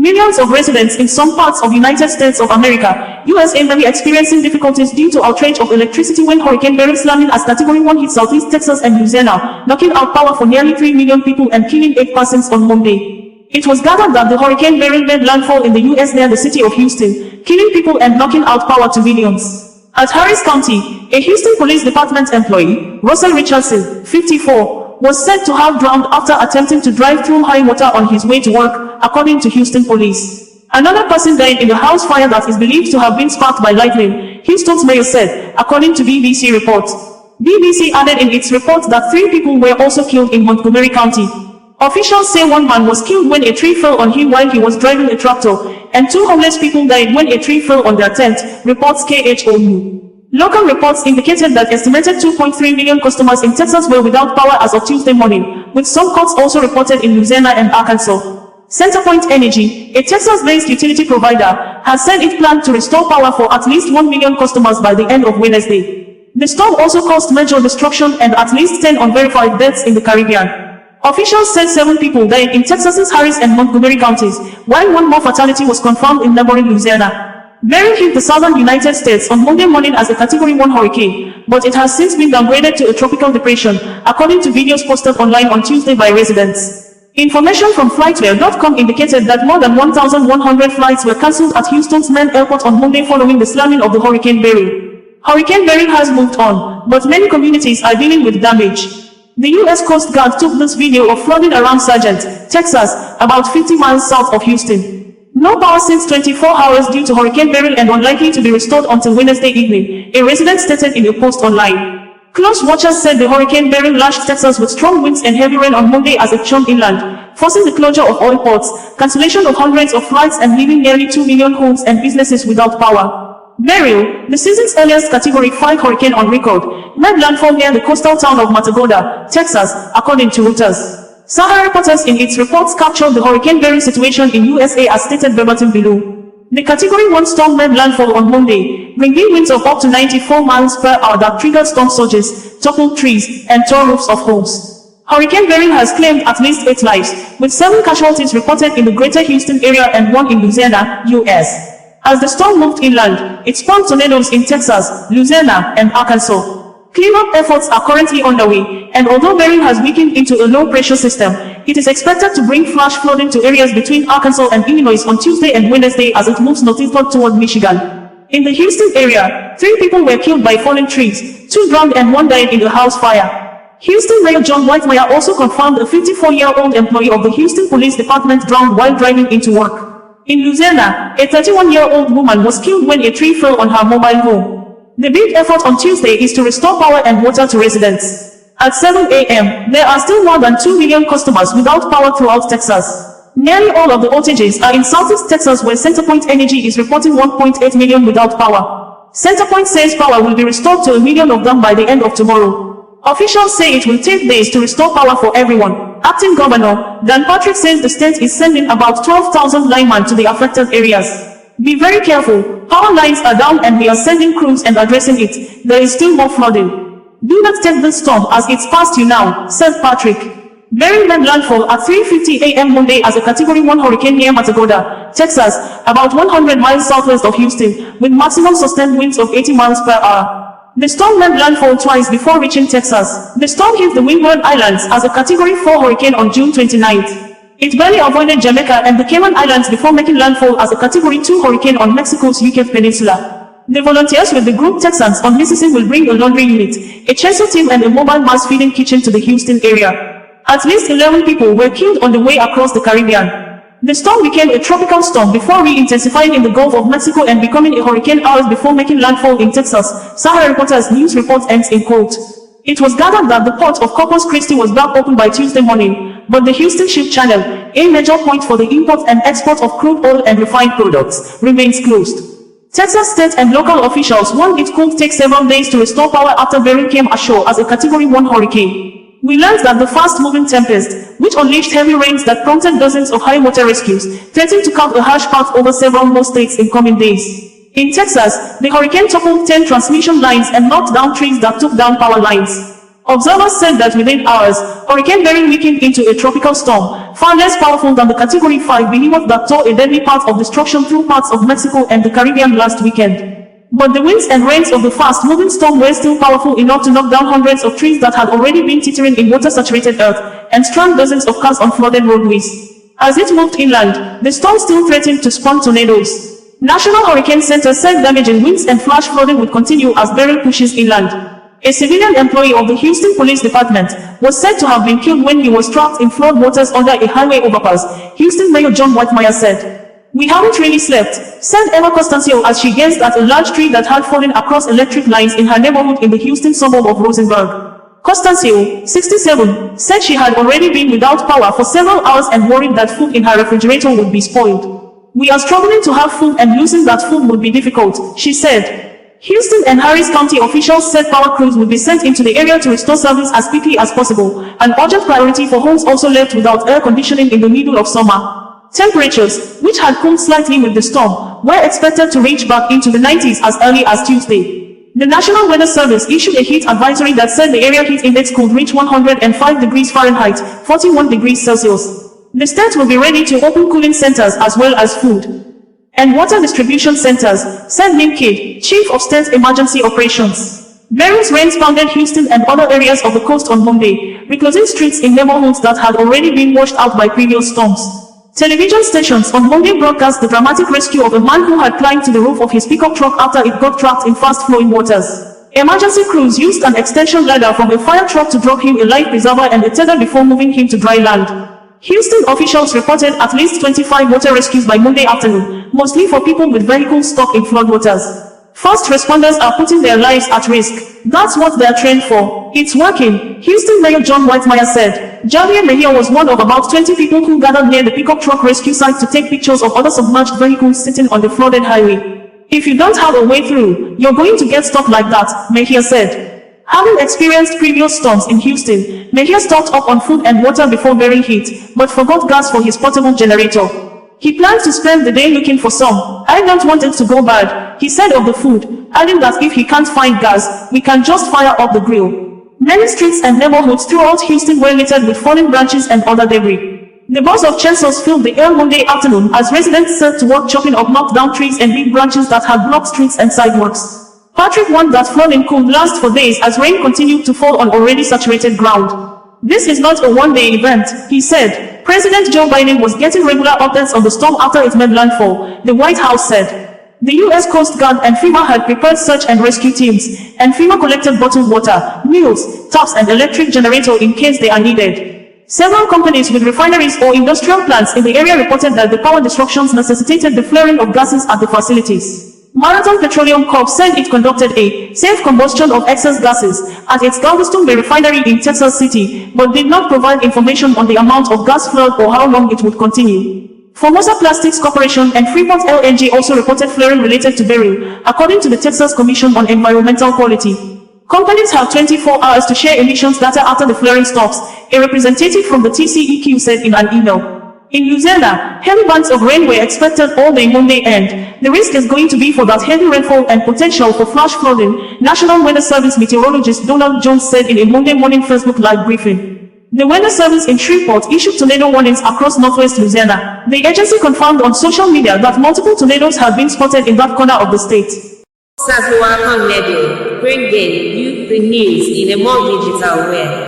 Millions of residents in some parts of United States of America, USA may be experiencing difficulties due to outrage of electricity when Hurricane Beryl slamming as Category 1 hit Southeast Texas and Louisiana, knocking out power for nearly 3 million people and killing 8 persons on Monday. It was gathered that the Hurricane Beryl made landfall in the U.S. near the city of Houston, killing people and knocking out power to millions. At Harris County, a Houston Police Department employee, Russell Richardson, 54, was said to have drowned after attempting to drive through high water on his way to work, according to Houston police. Another person died in a house fire that is believed to have been sparked by lightning, Houston's mayor said, according to BBC reports. BBC added in its report that 3 people were also killed in Montgomery County. Officials say 1 man was killed when a tree fell on him while he was driving a tractor, and 2 homeless people died when a tree fell on their tent, reports KHOU. Local reports indicated that estimated 2.3 million customers in Texas were without power as of Tuesday morning, with some cuts also reported in Louisiana and Arkansas. CenterPoint Energy, a Texas-based utility provider, has said it planned to restore power for at least 1 million customers by the end of Wednesday. The storm also caused major destruction and at least 10 unverified deaths in the Caribbean. Officials said 7 people died in Texas's Harris and Montgomery counties, while 1 more fatality was confirmed in neighboring Louisiana. Beryl hit the southern United States on Monday morning as a Category 1 hurricane, but it has since been downgraded to a tropical depression, according to videos posted online on Tuesday by residents. Information from FlightWare.com indicated that more than 1,100 flights were cancelled at Houston's main airport on Monday following the slamming of the Hurricane Beryl. Hurricane Beryl has moved on, but many communities are dealing with damage. The U.S. Coast Guard took this video of flooding around Sargent, Texas, about 50 miles south of Houston. No power since 24 hours due to Hurricane Beryl and unlikely to be restored until Wednesday evening, a resident stated in a post online. Close watchers said the Hurricane Beryl lashed Texas with strong winds and heavy rain on Monday as it churned inland, forcing the closure of oil ports, cancellation of hundreds of flights and leaving nearly 2 million homes and businesses without power. Beryl, the season's earliest Category 5 hurricane on record, made landfall near the coastal town of Matagorda, Texas, according to Reuters. Sahara reporters in its reports captured the Hurricane Beryl situation in USA as stated verbatim below. The Category 1 storm made landfall on Monday, bringing winds of up to 94 miles per hour that triggered storm surges, toppled trees, and tore roofs of homes. Hurricane Beryl has claimed at least 8 lives, with 7 casualties reported in the greater Houston area and 1 in Louisiana, U.S. As the storm moved inland, it spawned tornadoes in Texas, Louisiana, and Arkansas. Cleanup efforts are currently underway, and although Beryl has weakened into a low-pressure system, it is expected to bring flash flooding to areas between Arkansas and Illinois on Tuesday and Wednesday as it moves northeastward toward Michigan. In the Houston area, 3 people were killed by falling trees, 2 drowned and 1 died in a house fire. Houston Mayor John Whitemeyer also confirmed a 54-year-old employee of the Houston Police Department drowned while driving into work. In Louisiana, a 31-year-old woman was killed when a tree fell on her mobile home. The big effort on Tuesday is to restore power and water to residents. At 7 a.m., there are still more than 2 million customers without power throughout Texas. Nearly all of the outages are in Southeast Texas where CenterPoint Energy is reporting 1.8 million without power. CenterPoint says power will be restored to 1 million of them by the end of tomorrow. Officials say it will take days to restore power for everyone. Acting Governor Dan Patrick says the state is sending about 12,000 linemen to the affected areas. Be very careful, power lines are down and we are sending crews and addressing it. There is still more flooding. Do not take this storm as it's past you now, said Patrick. Beryl made landfall at 3:50 a.m. Monday as a Category 1 hurricane near Matagorda, Texas, about 100 miles southwest of Houston, with maximum sustained winds of 80 miles per hour. The storm made landfall twice before reaching Texas. The storm hit the Windward Islands as a Category 4 hurricane on June 29th. It barely avoided Jamaica and the Cayman Islands before making landfall as a Category 2 hurricane on Mexico's Yucatan Peninsula. The volunteers with the group Texans on Mississippi will bring a laundry unit, a chainsaw team and a mobile mass feeding kitchen to the Houston area. At least 11 people were killed on the way across the Caribbean. The storm became a tropical storm before re-intensifying in the Gulf of Mexico and becoming a hurricane hours before making landfall in Texas, Sahara reporters news report ends in quote. It was gathered that the port of Corpus Christi was back open by Tuesday morning, but the Houston Ship Channel, a major point for the import and export of crude oil and refined products, remains closed. Texas state and local officials warned it could take several days to restore power after Beryl came ashore as a Category 1 hurricane. We learned that the fast-moving tempest, which unleashed heavy rains that prompted dozens of high-water rescues, threatened to carve a harsh path over several more states in coming days. In Texas, the hurricane toppled 10 transmission lines and knocked down trees that took down power lines. Observers said that within hours, Hurricane Beryl weakened into a tropical storm, far less powerful than the Category 5 behemoth that tore a deadly path of destruction through parts of Mexico and the Caribbean last weekend. But the winds and rains of the fast-moving storm were still powerful enough to knock down hundreds of trees that had already been teetering in water-saturated earth, and strand dozens of cars on flooded roadways. As it moved inland, the storm still threatened to spawn tornadoes. National Hurricane Center said damage in winds and flash flooding would continue as Beryl pushes inland. A civilian employee of the Houston Police Department was said to have been killed when he was trapped in flood waters under a highway overpass, Houston Mayor John Whitemeyer said. "We haven't really slept," said Emma Costancio as she gazed at a large tree that had fallen across electric lines in her neighborhood in the Houston suburb of Rosenberg. Costancio, 67, said she had already been without power for several hours and worried that food in her refrigerator would be spoiled. "We are struggling to have food and losing that food would be difficult," she said. Houston and Harris County officials said power crews would be sent into the area to restore service as quickly as possible, an urgent priority for homes also left without air conditioning in the middle of summer. Temperatures, which had cooled slightly with the storm, were expected to reach back into the 90s as early as Tuesday. The National Weather Service issued a heat advisory that said the area heat index could reach 105 degrees Fahrenheit, 41 degrees Celsius. The state will be ready to open cooling centers as well as food and water distribution centers, said Lim Kidd, Chief of State Emergency Operations. Beryl's rains pounded Houston and other areas of the coast on Monday, reclosing streets in neighborhoods that had already been washed out by previous storms. Television stations on Monday broadcast the dramatic rescue of a man who had climbed to the roof of his pickup truck after it got trapped in fast-flowing waters. Emergency crews used an extension ladder from a fire truck to drop him a life preserver and a tether before moving him to dry land. Houston officials reported at least 25 water rescues by Monday afternoon, mostly for people with vehicles stuck in floodwaters. First responders are putting their lives at risk. That's what they're trained for. It's working, Houston Mayor John Whitemeyer said. Javier Mejia was one of about 20 people who gathered near the pickup truck rescue site to take pictures of other submerged vehicles sitting on the flooded highway. "If you don't have a way through, you're going to get stuck like that," Mejia said. Having experienced previous storms in Houston, Mejia stocked up on food and water before Beryl hit, but forgot gas for his portable generator. He planned to spend the day looking for some. "I don't want it to go bad," he said of the food, adding that if he can't find gas, we can just fire up the grill. Many streets and neighborhoods throughout Houston were littered with fallen branches and other debris. The buzz of chainsaws filled the air Monday afternoon as residents set to work chopping up knocked down trees and big branches that had blocked streets and sidewalks. Patrick warned that flooding could last for days as rain continued to fall on already saturated ground. "This is not a one-day event," he said. President Joe Biden was getting regular updates on the storm after it made landfall, the White House said. The U.S. Coast Guard and FEMA had prepared search and rescue teams, and FEMA collected bottled water, meals, taps and electric generator in case they are needed. Several companies with refineries or industrial plants in the area reported that the power disruptions necessitated the flaring of gases at the facilities. Marathon Petroleum Corp said it conducted a safe combustion of excess gases at its Galveston Bay refinery in Texas City, but did not provide information on the amount of gas flood or how long it would continue. Formosa Plastics Corporation and Freeport LNG also reported flaring related to Beryl, according to the Texas Commission on Environmental Quality. Companies have 24 hours to share emissions data after the flaring stops, a representative from the TCEQ said in an email. In Louisiana, heavy bands of rain were expected all day Monday and the risk is going to be for that heavy rainfall and potential for flash flooding, National Weather Service meteorologist Donald Jones said in a Monday morning Facebook Live briefing. The Weather Service in Shreveport issued tornado warnings across northwest Louisiana. The agency confirmed on social media that multiple tornadoes have been spotted in that corner of the state. OsazuwaAkonedo, bringing you the news in a more digital way.